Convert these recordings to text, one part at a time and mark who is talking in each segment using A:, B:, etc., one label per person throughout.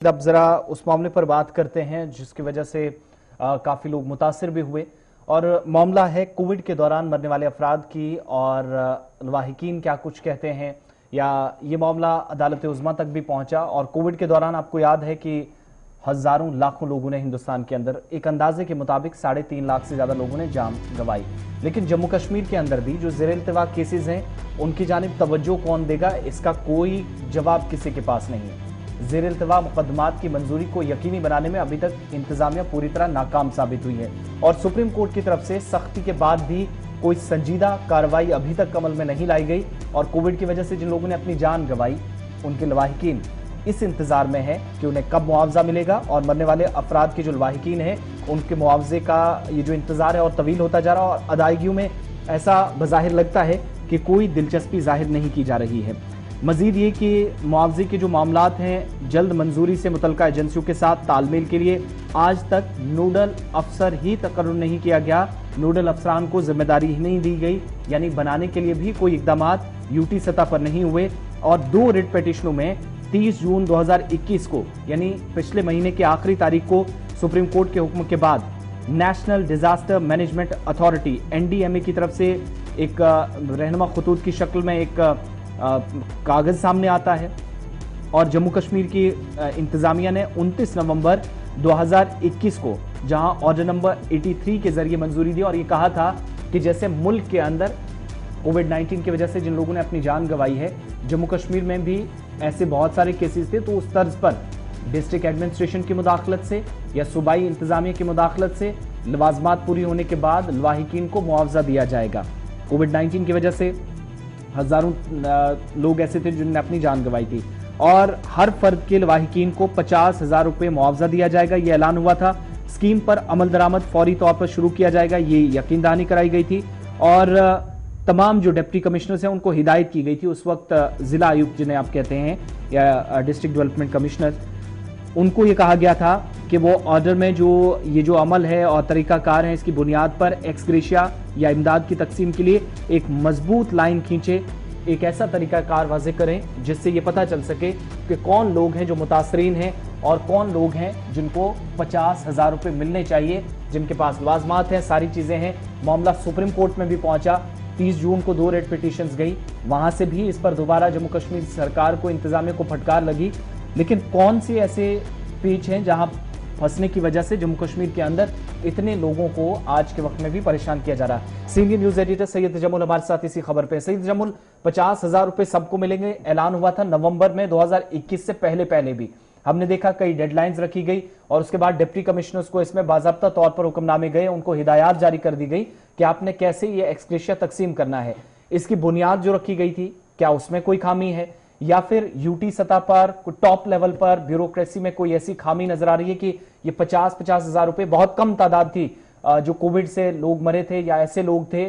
A: अब जरा उस मामले पर बात करते हैं जिसकी वजह से काफी लोग मुतासिर भी हुए। और मामला है कोविड के दौरान मरने वाले अफराद की, और लवाहिकीन क्या कुछ कहते हैं, या ये मामला अदालत उज़्मा तक भी पहुंचा। और कोविड के दौरान आपको याद है कि हजारों लाखों लोगों ने हिंदुस्तान के अंदर एक अंदाजे के मुताबिक 3.5 लाख से ज्यादा लोगों ने जान गंवाई। लेकिन जम्मू कश्मीर के अंदर भी जो ज़ेर इल्तिवा केसेज हैं उनकी जानिब तवज्जो कौन देगा, इसका कोई जवाब किसी के पास नहीं है। ज़ेर इल्तिवा मुकदमात की मंजूरी को यकीनी बनाने में अभी तक इंतजामिया पूरी तरह नाकाम साबित हुई है, और सुप्रीम कोर्ट की तरफ से सख्ती के बाद भी कोई संजीदा कार्रवाई अभी तक अमल में नहीं लाई गई। और कोविड की वजह से जिन लोगों ने अपनी जान गंवाई उनके लवाहिकीन इस इंतजार में है कि उन्हें कब मुआवजा मिलेगा, और मरने वाले अफराद के जो लवाहिकीन हैं उनके मुआवजे का ये जो इंतजार है और तवील होता जा रहा है, और अदायगियों में ऐसा बज़ाहिर लगता है कि कोई दिलचस्पी जाहिर नहीं की जा रही है। मजीद ये कि मुआवजे के जो मामलात हैं जल्द मंजूरी से मुतल्लिका एजेंसियों के साथ तालमेल के लिए आज तक नोडल अफसर ही तकर्रुर नहीं किया गया, नोडल अफसरान को जिम्मेदारी ही नहीं दी गई, यानी बनाने के लिए भी कोई इकदाम यूटी सतह पर नहीं हुए। और 2 रिट पिटिशनों में 30 जून 2021 को, यानी पिछले महीने की आखिरी तारीख को सुप्रीम कोर्ट के हुक्म के बाद national disaster management authority NDMA की तरफ से एक रहनुमा खतूत की शक्ल में एक कागज सामने आता है, और जम्मू कश्मीर की इंतजामिया ने 29 नवंबर 2021 को जहां ऑर्डर नंबर 83 के जरिए मंजूरी दी, और ये कहा था कि जैसे मुल्क के अंदर कोविड-19 की वजह से जिन लोगों ने अपनी जान गंवाई है, जम्मू कश्मीर में भी ऐसे बहुत सारे केसेस थे, तो उस तर्ज पर डिस्ट्रिक्ट एडमिनिस्ट्रेशन की मुदाखलत से या सूबाई इंतजामिया की मुदाखलत से लवाजमात पूरी होने के बाद लवाहिकीन को मुआवजा दिया जाएगा। कोविड-19 की वजह से हजारों लोग ऐसे थे जिन्होंने अपनी जान गंवाई थी, और हर फर्द के लवाहिकीन को 50,000 रुपए मुआवजा दिया जाएगा, ये ऐलान हुआ था। स्कीम पर अमल दरामद फौरी तौर पर शुरू किया जाएगा, ये यकीन दहानी कराई गई थी। और तमाम जो डिप्टी कमिश्नर्स हैं उनको हिदायत की गई थी उस वक्त, जिला आयुक्त जिन्हें आप कहते हैं या डिस्ट्रिक्ट डेवलपमेंट कमिश्नर, उनको ये कहा गया था कि वो ऑर्डर में ये जो अमल है और तरीकाकार है, इसकी बुनियाद पर एक्स ग्रेशिया या इमदाद की तकसीम के लिए एक मजबूत लाइन खींचे, एक ऐसा तरीकाकार वाज़े करें जिससे ये पता चल सके कि कौन लोग हैं जो मुतासरीन हैं और कौन लोग हैं जिनको 50,000 रुपये मिलने चाहिए, जिनके पास लवाजमात हैं, सारी चीज़ें हैं। मामला सुप्रीम कोर्ट में भी पहुंचा, 30 जून को 2 रेट पिटीशंस गई, वहां से भी इस पर दोबारा जम्मू कश्मीर सरकार को, इंतजामिया को फटकार लगी। लेकिन कौन से ऐसे पेच हैं जहां फंसने की वजह से जम्मू कश्मीर के अंदर इतने लोगों को आज के वक्त में भी परेशान किया जा रहा है। Senior news editor Syed Tajammul हमारे साथ इसी खबर पे। सैयद तजम्मुल, 50,000 रुपए सबको मिलेंगे, ऐलान हुआ था नवंबर में 2021 से पहले भी। हमने देखा कई डेडलाइंस रखी गई, और उसके बाद डिप्टी कमिश्नर्स को इसमें बाज़ाब्ता तौर पर हुक्मनामे गए, उनको हिदायत जारी कर दी गई कि आपने कैसे ये एक्सग्रेशिया तकसीम करना है। इसकी बुनियाद जो रखी गई थी, क्या उसमें कोई खामी है, या फिर यूटी सतह पर, टॉप लेवल पर ब्यूरोक्रेसी में कोई ऐसी खामी नजर आ रही है कि ये 50,000 रुपए, बहुत कम तादाद थी जो कोविड से लोग मरे थे या ऐसे लोग थे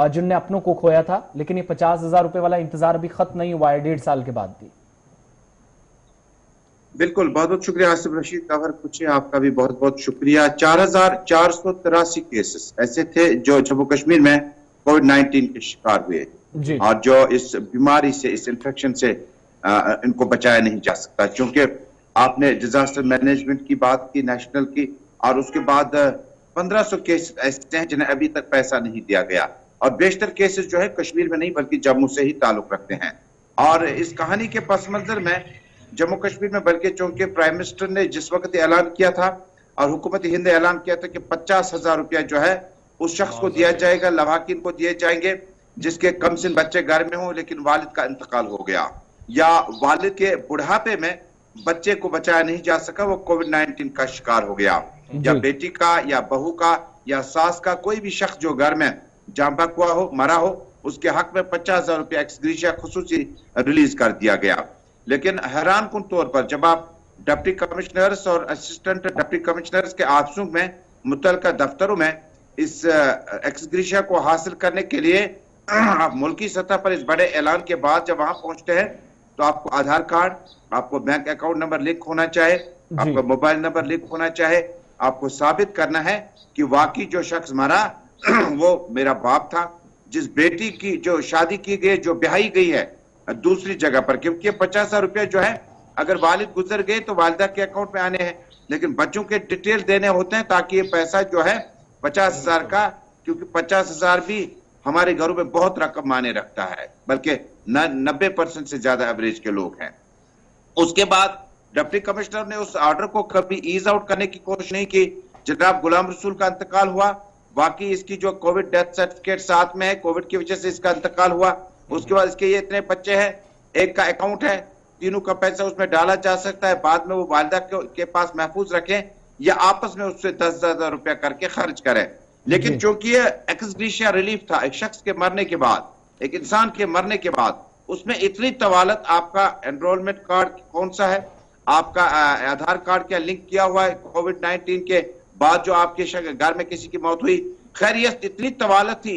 A: जिनने अपनों को खोया था, लेकिन ये 50,000 रुपए वाला इंतजार अभी खत्म नहीं हुआ है 1.5 साल के बाद भी।
B: बिल्कुल, बहुत बहुत शुक्रिया आसिफ रशीद, खबर पूछे आपका भी बहुत बहुत शुक्रिया। 4,483 केसेस ऐसे थे जो जम्मू कश्मीर में कोविड-19 के शिकार हुए, और जो इस बीमारी से, इस इन्फेक्शन से इनको बचाया नहीं जा सकता, क्योंकि आपने डिजास्टर मैनेजमेंट की बात की, नेशनल की, और उसके बाद 1500 केस ऐसे हैं जिन्हें अभी तक पैसा नहीं दिया गया, और बेशतर केसेस जो है कश्मीर में नहीं बल्कि जम्मू से ही ताल्लुक रखते हैं। और इस कहानी के पस मंजर में जम्मू कश्मीर में, बल्कि चूंकि प्राइम मिनिस्टर ने जिस वक्त ऐलान किया था और हुकूमत हिंद ऐलान किया था कि 50,000 रुपया जो है उस शख्स को दिया जाएगा, लवाकिन को दिए जाएंगे जिसके कम सिन बच्चे घर में हों लेकिन वालिद का इंतकाल हो गया, या वालिद के बुढ़ापे में बच्चे को बचाया नहीं जा सका, वो कोविड-19 का शिकार हो गया, या बेटी का या बहू का या सास का कोई भी शख्स जो घर में जान बहक हुआ हो, मरा हो, उसके हक में 50,000 रुपया एक्स ग्रेशिया खुसूसी रिलीज कर दिया गया। लेकिन हैरान कुन तौर पर जब आप डिप्टी कमिश्नर्स और असिस्टेंट डिप्टी कमिश्नर्स के आफसों में, मुतल्लिका दफ्तरों में इस एक्स ग्रेशिया को हासिल करने के लिए आप मुल्की सतह पर इस बड़े ऐलान के बाद जब वहां पहुंचते हैं तो आपको आधार कार्ड, आपको बैंक अकाउंट नंबर लिंक होना चाहे, आपका मोबाइल नंबर लिंक होना चाहे, आपको साबित करना है कि वाकई जो शख्स मरा वो मेरा बाप था, जिस बेटी की जो शादी की गई, जो ब्याही गई है दूसरी जगह पर, क्योंकि 50,000 रुपया जो है अगर वालिद गुजर गए तो वालिदा के अकाउंट में आने हैं, लेकिन बच्चों के डिटेल देने होते हैं ताकि ये पैसा जो है 50,000 का, क्योंकि 50,000 भी हमारे घरों में बहुत रकम माने रखता है, बल्कि 90% से ज्यादा एवरेज के लोग हैं। उसके बाद डिप्टी कमिश्नर ने उस ऑर्डर को कभी ईज आउट करने की कोशिश नहीं की। जनाब गुलाम रसूल का इंतकाल हुआ, बाकी इसकी जो कोविड डेथ सर्टिफिकेट साथ में है, कोविड की वजह से इसका इंतकाल हुआ। उसके बाद इसके ये इतने बच्चे हैं, एक का अकाउंट है, तीनों का पैसा उसमें डाला जा सकता है, बाद में वो वालिदा के पास महफूज रखें या आपस में उससे 10,000 रुपया करके खर्च करें। लेकिन चूंकि ये एक्स ग्रेशिया रिलीफ था, एक शख्स के मरने के बाद, एक इंसान के मरने के बाद, उसमें इतनी तवालत, आपका एनरोलमेंट कार्ड कौन सा है, आपका आधार कार्ड क्या लिंक किया हुआ है कोविड-19 के बाद जो आपके घर में किसी की मौत हुई, खैर ये इतनी तवालत थी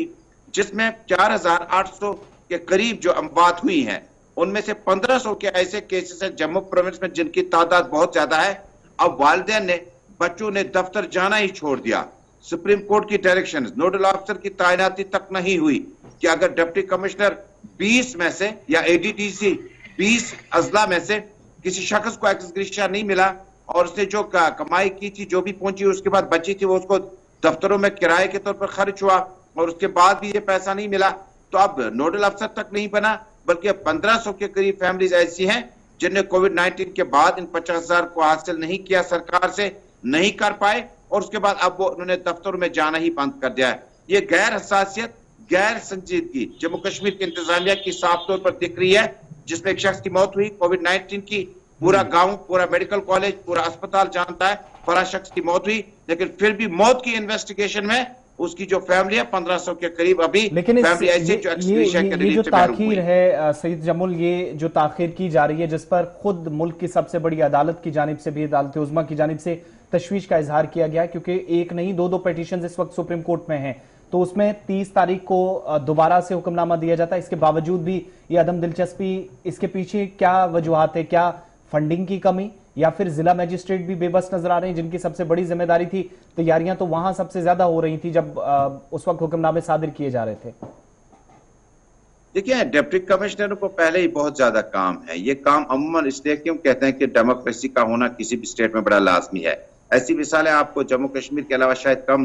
B: जिसमें 4,800 के करीब जो अमवात हुई हैं, उनमें से 1,500 के ऐसे केसेस हैं जम्मू प्रोविंस में जिनकी तादाद बहुत ज्यादा है। अब वालिदैन ने, बच्चों ने दफ्तर जाना ही छोड़ दिया। सुप्रीम कोर्ट की डायरेक्शन, नोडल ऑफिसर की तैनाती तक नहीं हुई कि अगर डिप्टी कमिश्नर 20 में से या एडीटीसी 20 अजला में से किसी शख्स को एक्स ग्रेशिया नहीं मिला और उसने जो कमाई की थी, जो भी पहुंची उसके बाद बची थी, वो उसको दफ्तरों में किराए के तौर पर खर्च हुआ और उसके बाद भी ये पैसा नहीं मिला, तो अब नोडल अफसर तक नहीं बना, बल्कि 1,500 के करीब फैमिलीज ऐसी हैं जिनने कोविड-19 के बाद इन 50,000 को हासिल नहीं किया, सरकार से नहीं कर पाए, और उसके बाद अब वो उन्होंने दफ्तरों में जाना ही बंद कर दिया है। ये गैर हसासियत, गैर संजीदगी जम्मू कश्मीर की इंतजामिया की साफ तौर पर दिख रही है, जिसमें एक शख्स की मौत हुई कोविड-19 की, पूरा गांव, पूरा मेडिकल कॉलेज, पूरा अस्पताल जानता है फला शख्स की मौत हुई, लेकिन फिर भी मौत की इन्वेस्टिगेशन में उसकी जो फैमिली है 1,500 के करीब अभी
A: लेकिन
B: फैमिली ऐसी जो
A: ये जो ताखीर है सईद जमुल, ये जो ताखीर की जा रही है, जिस पर खुद मुल्क की सबसे बड़ी अदालत की जानिब से भी, अदालत उज़्मा की जानिब से तशवीश का इजहार किया गया, क्योंकि एक नहीं दो पिटीशन इस वक्त सुप्रीम कोर्ट में हैं, तो उसमें 30 तारीख को दोबारा से हुक्मनामा दिया जाता है। इसके बावजूद भी ये अदम दिलचस्पी, इसके पीछे क्या वजूहात है? क्या फंडिंग की कमी, या फिर जिला मजिस्ट्रेट भी बेबस नजर आ रहे हैं, जिनकी सबसे बड़ी जिम्मेदारी थी, तैयारियां तो वहां सबसे ज्यादा हो रही थी जब उस वक्त हुक्मनामे सादिर किए जा रहे थे।
B: देखिए, डिप्टी कमिश्नर को पहले ही बहुत ज्यादा काम है। ये काम अमूमन इसलिए क्यों कहते हैं कि डेमोक्रेसी का होना किसी भी स्टेट में बड़ा लाजमी है। ऐसी मिसालें आपको जम्मू कश्मीर के अलावा शायद कम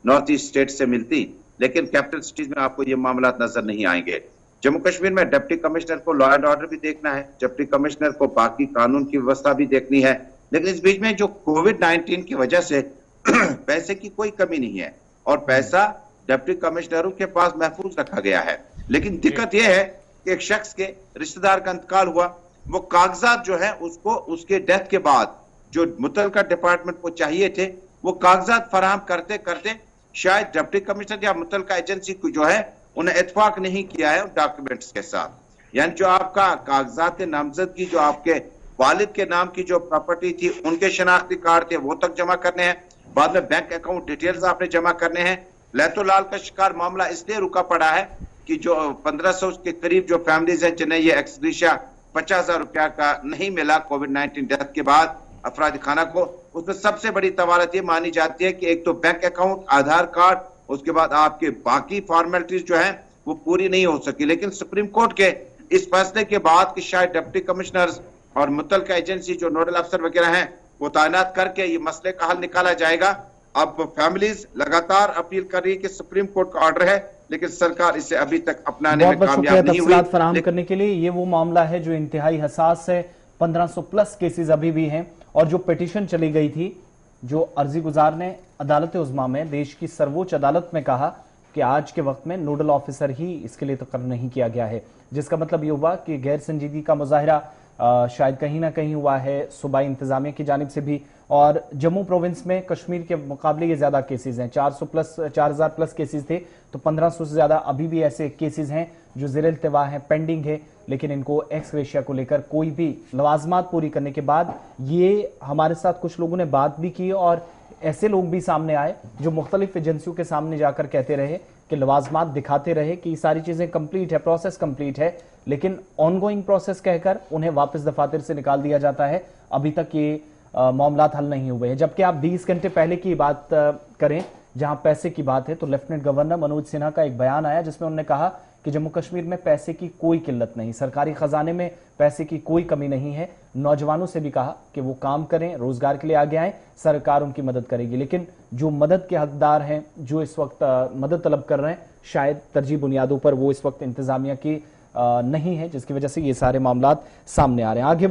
B: नॉर्थ ईस्ट स्टेट से मिलती, लेकिन कैपिटल सिटीज में आपको ये मामला नजर नहीं आएंगे। जम्मू कश्मीर में डिप्टी कमिश्नर को लॉ एंड ऑर्डर भी देखना है, डिप्टी कमिश्नर को बाकी कानून की व्यवस्था भी देखनी है, लेकिन इस बीच में जो कोविड-19 की वजह से पैसे की कोई कमी नहीं है और पैसा डिप्टी कमिश्नरों के पास महफूज रखा गया है। लेकिन दिक्कत यह है कि एक शख्स के रिश्तेदार का इंतकाल हुआ, वो कागजात जो है उसको उसके डेथ के बाद जो मुतल्लिका डिपार्टमेंट को चाहिए थे, वो कागजात फराहम करते करते शायद डिप्टी कमिश्नर या मुतल्लिका एजेंसी को जो है उन्हें इत्फाक नहीं किया है डॉक्यूमेंट्स के साथ। यानी जो आपका कागजात नामजदगी, जो आपके वालिद के नाम की जो प्रॉपर्टी थी, उनके शनाख्ती कार्ड थे, वो तक जमा करने हैं, बाद में बैंक अकाउंट डिटेल्स आपने जमा करने हैं। लैतोलाल का शिकार मामला इसलिए रुका पड़ा है कि जो 1,500 के करीब जो फैमिलीज हैं जिन्हें ये एक्स ग्रेशिया 50,000 रुपया का नहीं मिला कोविड-19 डेथ के बाद अफराद खाना को, उसमें सबसे बड़ी तवारत ये मानी जाती है कि एक तो बैंक अकाउंट, आधार कार्ड, उसके बाद आपके बाकी फॉर्मेलिटीज जो है वो पूरी नहीं हो सकी। लेकिन सुप्रीम कोर्ट के इस फैसले के बाद कि शायद डिप्टी कमिश्नर्स और मुतल्लिका एजेंसी जो नोडल अफसर वगैरह हैं वो तैनात करके ये मसले का हल निकाला जाएगा। अब फैमिलीज लगातार अपील कर रही है कि सुप्रीम कोर्ट का ऑर्डर है, लेकिन सरकार इसे अभी तक अपनाने में कामयाब नहीं हुई।
A: फराहम करने के लिए ये वो मामला है जो इंतहाई हसास है। 1,500 प्लस केसेस अभी भी हैं, और जो पिटीशन चली गई थी, जो अर्जी गुजार ने अदालत उज़्मा में, देश की सर्वोच्च अदालत में कहा कि आज के वक्त में नोडल ऑफिसर ही इसके लिए तकर्र नहीं किया गया है, जिसका मतलब ये हुआ कि गैर संजीदगी का मुजाहिरा शायद कहीं ना कहीं हुआ है सूबाई इंतजामिया की जानिब से भी। और जम्मू प्रोविंस में कश्मीर के मुकाबले ये ज्यादा केसेस हैं, 4,000 प्लस केसेस थे, तो 1,500 से ज्यादा अभी भी ऐसे केसेस हैं जो ज़ेर इल्तिवा हैं, पेंडिंग है, लेकिन इनको एक्स ग्रेशिया को लेकर कोई भी लवाजमात पूरी करने के बाद, ये हमारे साथ कुछ लोगों ने बात भी की और ऐसे लोग भी सामने आए जो मुख्तलिफ एजेंसियों के सामने जाकर कहते रहे कि लवाजमात दिखाते रहे कि सारी चीजें कंप्लीट है, प्रोसेस कंप्लीट है, लेकिन ऑनगोइंग प्रोसेस कहकर उन्हें वापस दफातर से निकाल दिया जाता है। अभी तक ये मामलात हल नहीं हुए हैं। जबकि आप 20 घंटे पहले की बात करें, जहां पैसे की बात है, तो लेफ्टिनेंट गवर्नर मनोज सिन्हा का एक बयान आया जिसमें उन्होंने कहा कि जम्मू कश्मीर में पैसे की कोई किल्लत नहीं, सरकारी खजाने में पैसे की कोई कमी नहीं है। नौजवानों से भी कहा कि वो काम करें, रोजगार के लिए आगे आए, सरकार उनकी मदद करेगी। लेकिन जो मदद के हकदार हैं, जो इस वक्त मदद तलब कर रहे हैं, शायद तरजीह बुनियादों पर वो इस वक्त इंतजामिया की नहीं है, जिसकी वजह से ये सारे मामलात सामने आ रहे हैं। आगे